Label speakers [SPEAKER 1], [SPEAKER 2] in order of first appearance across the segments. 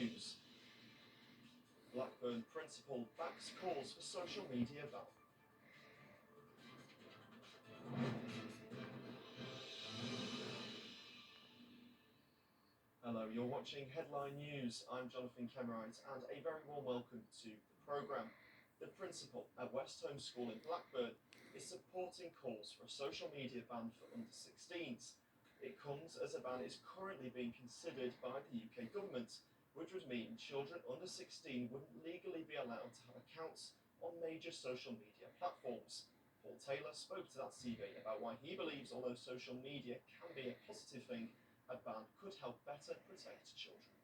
[SPEAKER 1] news. Blackburn principal backs calls for social media ban. Hello, you're watching Headline News. I'm Jonathan Kemmerite, and a very warm welcome to the programme. The principal at West Home School in Blackburn is supporting calls for a social media ban for under 16s. It comes as a ban is currently being considered by the UK government, which would mean children under 16 wouldn't legally be allowed to have accounts on major social media platforms. Paul Taylor spoke to that CV about why he believes although social media can be a positive thing, a ban could help better protect children.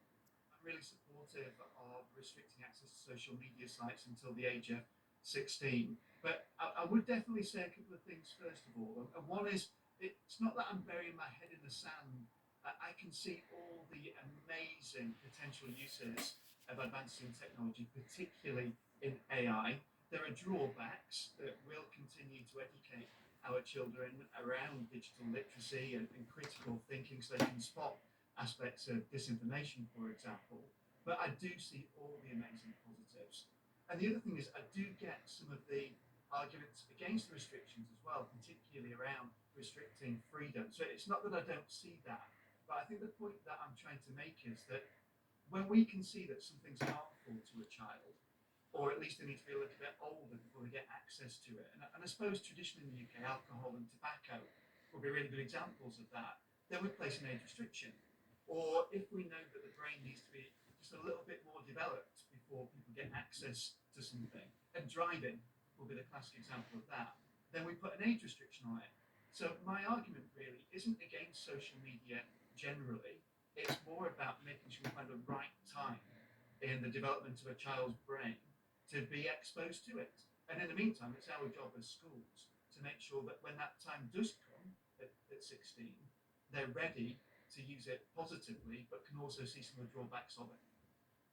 [SPEAKER 2] I'm really supportive of restricting access to social media sites until the age of 16. But I would definitely say a couple of things first of all. And one is, it's not that I'm burying my head in the sand. I can see all the amazing potential uses of advancing technology, particularly in AI. There are drawbacks that will continue to educate our children around digital literacy and critical thinking so they can spot aspects of disinformation, for example. But I do see all the amazing positives. And the other thing is, I do get some of the arguments against the restrictions as well, particularly around restricting freedom. So it's not that I don't see that, but I think the point that I'm trying to make is that when we can see that something's harmful to a child, or at least they need to be a little bit older before they get access to it. And I suppose traditionally in the UK, alcohol and tobacco would be really good examples of that. Then we place an age restriction. Or if we know that the brain needs to be just a little bit more developed before people get access to something, and driving will be the classic example of that, then we put an age restriction on it. So my argument really isn't against social media generally, it's more about making sure we find the right time in the development of a child's brain to be exposed to it. And in the meantime, it's our job as schools to make sure that when that time does come at 16, they're ready to use it positively, but can also see some of the drawbacks of it.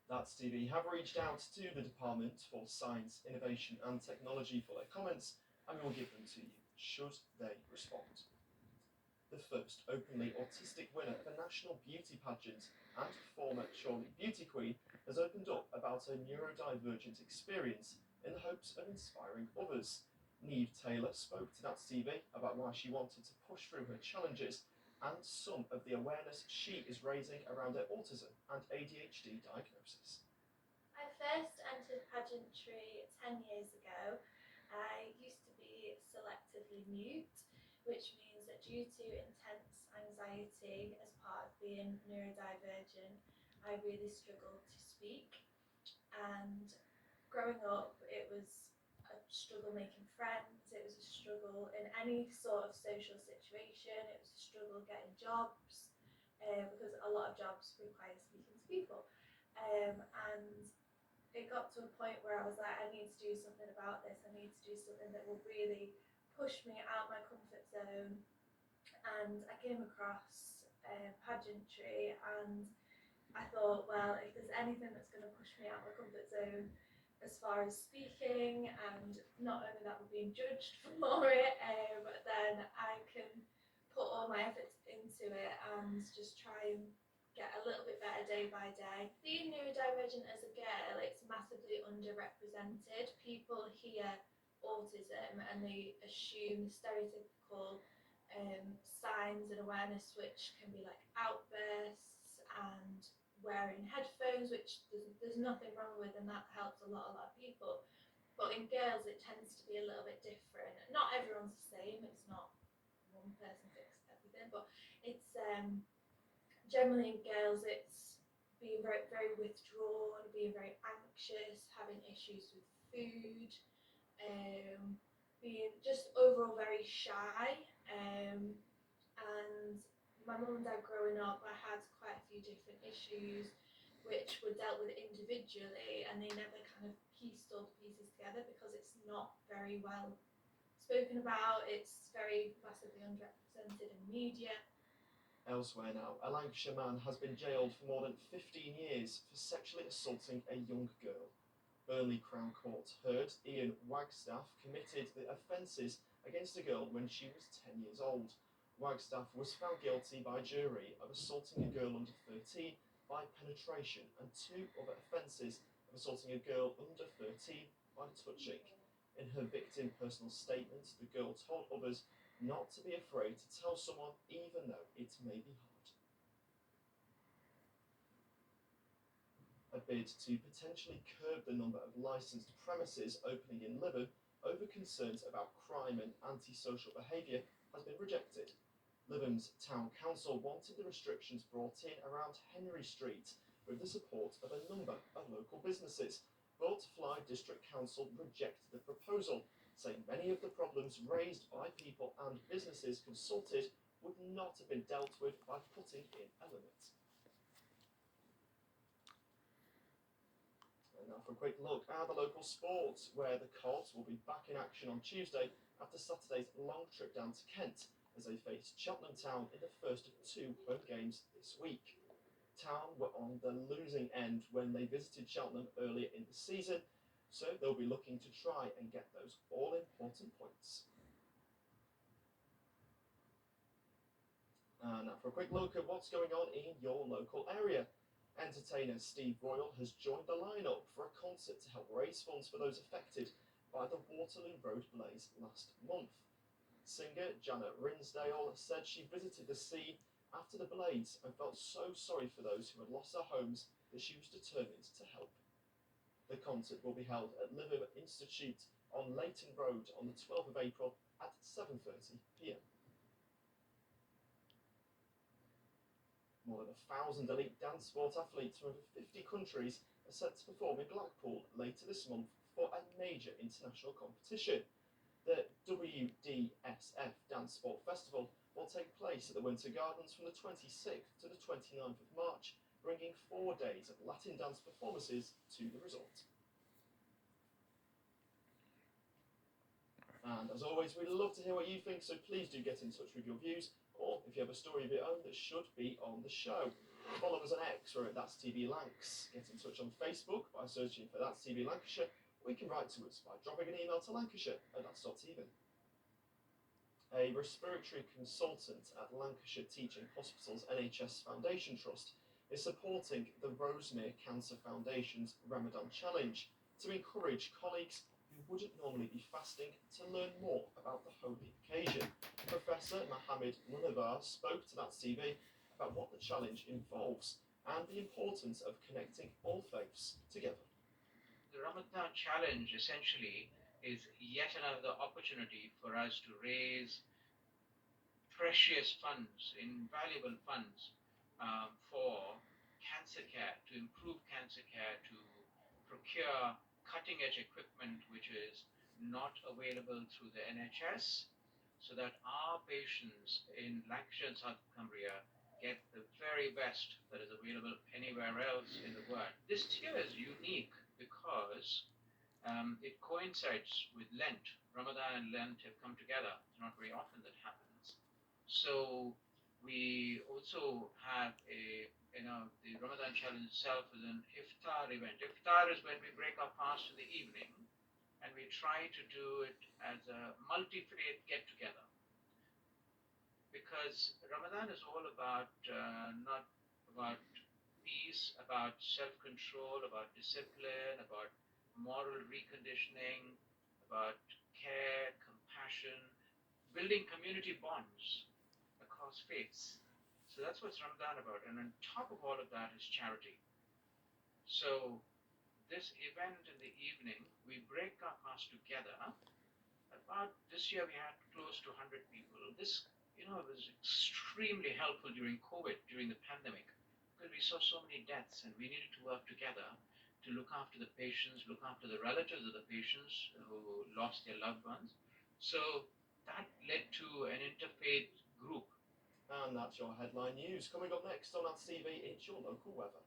[SPEAKER 1] That's TV have reached out to the Department for Science, Innovation and Technology for their comments, and we will give them to you should they respond. The first openly autistic winner of a national beauty pageant and former Chorley beauty queen has opened up about her neurodivergent experience in the hopes of inspiring others. Neve Taylor spoke to Nats TV about why she wanted to push through her challenges and some of the awareness she is raising around her autism and ADHD diagnosis.
[SPEAKER 3] I first entered pageantry 10 years ago. I used to be selectively mute, which means that due to intense anxiety as part of being neurodivergent, I really struggled to speak. And growing up, it was a struggle making friends, it was a struggle in any sort of social situation, it was a struggle getting jobs, because a lot of jobs require speaking to people. And it got to a point where I was like, I need to do something about this. I need to do something that will really push me out my comfort zone. And I came across pageantry, and I thought, well, if there's anything that's going to push me out my comfort zone as far as speaking, and not only that we're being judged for it, then I can put all my efforts into it and just try and get a little bit better day by day. Being neurodivergent as a girl, it's massively underrepresented. People hear autism and they assume stereotypical signs and awareness, which can be like outbursts and wearing headphones, which there's nothing wrong with, and that helps a lot of people. But in girls, it tends to be a little bit different. Not everyone's the same. It's not one person fits everything, but it's generally in girls, it's being very, very withdrawn, being very anxious, having issues with food, being just overall very shy. And my mum and dad growing up, I had quite a few different issues which were dealt with individually, and they never kind of pieced all the pieces together because it's not very well spoken about. It's very massively underrepresented in media.
[SPEAKER 1] Elsewhere now, a Lancashire man has been jailed for more than 15 years for sexually assaulting a young girl. Burnley Crown Court heard Ian Wagstaff committed the offences against a girl when she was 10 years old. Wagstaff was found guilty by jury of assaulting a girl under 13 by penetration and 2 other offences of assaulting a girl under 13 by touching. In her victim personal statement, the girl told others not to be afraid to tell someone even though it may be hard. A bid to potentially curb the number of licensed premises opening in Lytham over concerns about crime and antisocial behaviour has been rejected. Lytham's town council wanted the restrictions brought in around Henry Street with the support of a number of local businesses, but Fly District Council rejected the proposal, saying many of the problems raised by people and businesses consulted would not have been dealt with by putting in a limit. And now for a quick look at the local sports, where the Cods will be back in action on Tuesday after Saturday's long trip down to Kent as they face Cheltenham Town in the first of 2 home games this week. Town were on the losing end when they visited Cheltenham earlier in the season, so they'll be looking to try and get those all-important points. And now for a quick look at what's going on in your local area. Entertainer Steve Royal has joined the lineup for a concert to help raise funds for those affected by the Waterloo Road blaze last month. Singer Janet Rinsdale said she visited the scene after the blaze and felt so sorry for those who had lost their homes that she was determined to help. The concert will be held at Lytham Institute on Leighton Road on the 12th of April at 7:30 p.m. More than 1,000 elite dance sport athletes from over 50 countries are set to perform in Blackpool later this month for a major international competition. The WDSF Dance Sport Festival will take place at the Winter Gardens from the 26th to the 29th of March, bringing 4 days of Latin dance performances to the resort. And as always, we'd love to hear what you think, so please do get in touch with your views, or if you have a story of your own that should be on the show. Follow us on X, or at That's TV Lancs. Get in touch on Facebook by searching for That's TV Lancashire, or you can write to us by dropping an email to lancashire@thats.tv. A respiratory consultant at Lancashire Teaching Hospitals NHS Foundation Trust is supporting the Rosemere Cancer Foundation's Ramadan Challenge to encourage colleagues who wouldn't normally be fasting to learn more about the holy occasion. Professor Mohammed Munavar spoke to That's TV about what the challenge involves and the importance of connecting all faiths together.
[SPEAKER 4] The Ramadan challenge essentially is yet another opportunity for us to raise precious funds, invaluable funds for cancer care, to improve cancer care, to procure cutting edge equipment which is not available through the NHS, so that our patients in Lancashire and South Cumbria get the very best that is available anywhere else in the world. This year is unique because it coincides with Lent. Ramadan and Lent have come together. It's not very often that happens. So we also have the Ramadan challenge itself is an iftar event. Iftar is when we break our fast in the evening, and we try to do it as a multi-faith get-together. Because Ramadan is all about not about peace, about self-control, about discipline, about moral reconditioning, about care, compassion, building community bonds across faiths. So that's what's Ramadan about. And on top of all of that is charity. So this event in the evening, we break our fast together. About this year we had close to 100 people. This was extremely helpful during COVID, during the pandemic, because we saw so many deaths and we needed to work together to look after the patients, look after the relatives of the patients who lost their loved ones. So that led to an interfaith group.
[SPEAKER 1] And that's your headline news. Coming up next on That's TV, it's your local weather.